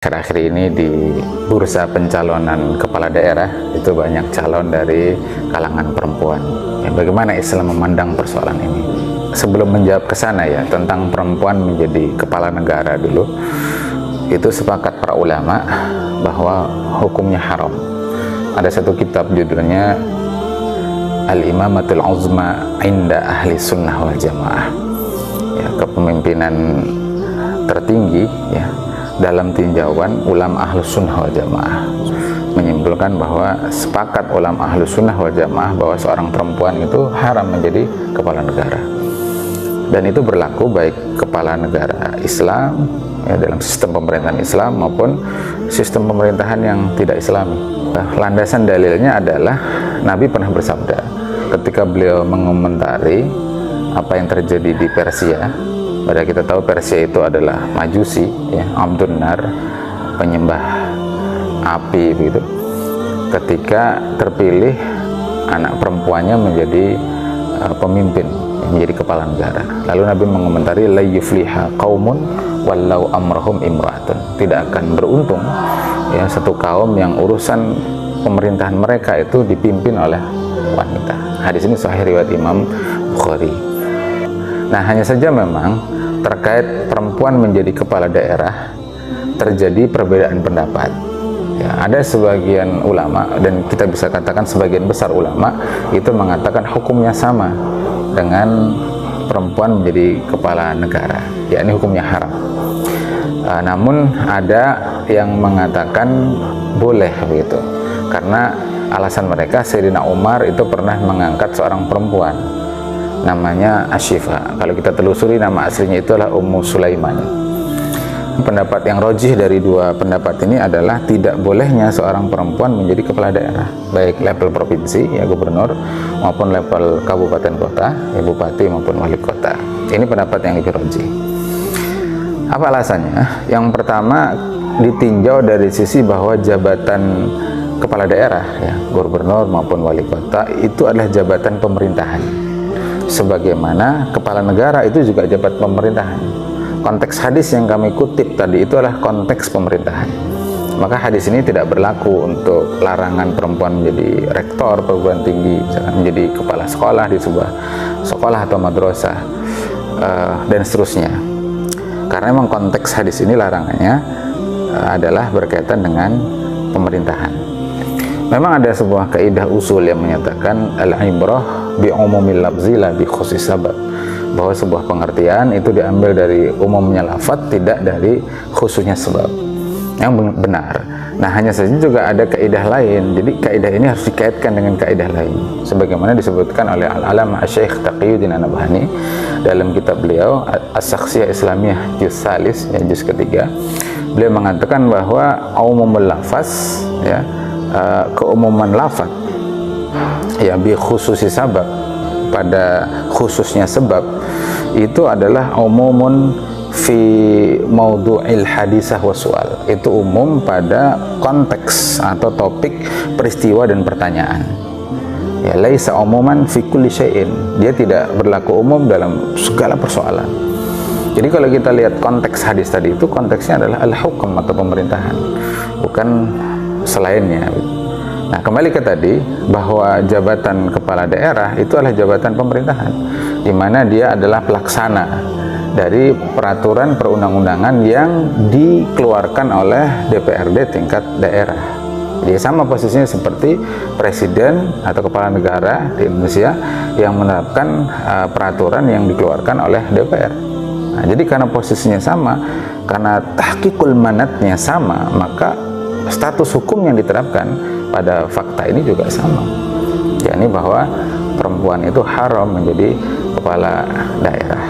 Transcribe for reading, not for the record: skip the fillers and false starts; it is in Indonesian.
Akhir-akhir ini di bursa pencalonan kepala daerah itu banyak calon dari kalangan perempuan. Bagaimana Islam memandang persoalan ini? Sebelum menjawab ke sana ya tentang perempuan menjadi kepala negara dulu, itu sepakat para ulama bahwa hukumnya haram. Ada satu kitab judulnya Al-Imamatul Uzma Inda Ahli Sunnah wal Jamaah, ya, kepemimpinan tertinggi ya dalam tinjauan ulama Ahlus Sunnah wal Jamaah, menyimpulkan bahwa sepakat ulama Ahlus Sunnah wal Jamaah bahwa seorang perempuan itu haram menjadi kepala negara, dan itu berlaku baik kepala negara Islam ya, dalam sistem pemerintahan Islam maupun sistem pemerintahan yang tidak Islami. Landasan dalilnya adalah Nabi pernah bersabda ketika beliau mengomentari apa yang terjadi di Persia. Pada kita tahu Persia itu adalah Majusi, ya, Abdun Nar, penyembah api begitu. Ketika terpilih anak perempuannya menjadi pemimpin, menjadi kepala negara. Lalu Nabi mengomentari la yufliha qaumun wallau amrahum imra'atun. Tidak akan beruntung ya satu kaum yang urusan pemerintahan mereka itu dipimpin oleh wanita. Hadis ini sahih riwayat Imam Bukhari. Nah, hanya saja memang terkait perempuan menjadi kepala daerah terjadi perbedaan pendapat. Ya, ada sebagian ulama, dan kita bisa katakan sebagian besar ulama itu mengatakan hukumnya sama dengan perempuan menjadi kepala negara, yakni hukumnya haram. Namun ada yang mengatakan boleh begitu, karena alasan mereka Sayyidina Umar itu pernah mengangkat seorang perempuan namanya Ashifa. Kalau kita telusuri nama aslinya itu adalah Ummu Sulaiman. Pendapat yang rajih dari dua pendapat ini adalah tidak bolehnya seorang perempuan menjadi kepala daerah, baik level provinsi ya gubernur maupun level kabupaten kota ya bupati maupun wali kota. Ini pendapat yang lebih rajih. Apa alasannya? Yang pertama, ditinjau dari sisi bahwa jabatan kepala daerah ya gubernur maupun wali kota itu adalah jabatan pemerintahan, sebagaimana kepala negara itu juga jabat pemerintahan. Konteks hadis yang kami kutip tadi itu adalah konteks pemerintahan. Maka hadis ini tidak berlaku untuk larangan perempuan menjadi rektor perguruan tinggi, misalkan menjadi kepala sekolah di sebuah sekolah atau madrasah dan seterusnya. Karena memang konteks hadis ini larangannya adalah berkaitan dengan pemerintahan. Memang ada sebuah kaidah usul yang menyatakan al-ibrah bi umumil lafzi la bi khusus sabab, bahwa sebuah pengertian itu diambil dari umumnya lafaz, tidak dari khususnya sebab. Yang benar. Nah, hanya saja juga ada kaidah lain. Jadi kaidah ini harus dikaitkan dengan kaidah lain, sebagaimana disebutkan oleh al-alama Syekh Taqiyuddin An-Nabhani dalam kitab beliau As-Shakhsiyah Islamiyah juz salis ya juz ketiga. Beliau mengatakan bahwa umumul lafaz ya keumuman lafaz ya bi khususi sabab, pada khususnya sebab itu adalah umumun fi maudhu'il hadisah wa su'al. Itu umum pada konteks atau topik peristiwa dan pertanyaan. Ya, laisa umuman fi kulli syai'in. Dia tidak berlaku umum dalam segala persoalan. Jadi kalau kita lihat konteks hadis tadi itu konteksnya adalah al-hukm atau pemerintahan, bukan selainnya. Nah, kembali ke tadi bahwa jabatan kepala daerah itu adalah jabatan pemerintahan, di mana dia adalah pelaksana dari peraturan perundang-undangan yang dikeluarkan oleh DPRD tingkat daerah. Dia sama posisinya seperti presiden atau kepala negara di Indonesia yang menerapkan peraturan yang dikeluarkan oleh DPR. Nah, jadi karena posisinya sama, karena tahqiqul manatnya sama, maka status hukum yang diterapkan pada fakta ini juga sama, yakni bahwa perempuan itu haram menjadi kepala daerah.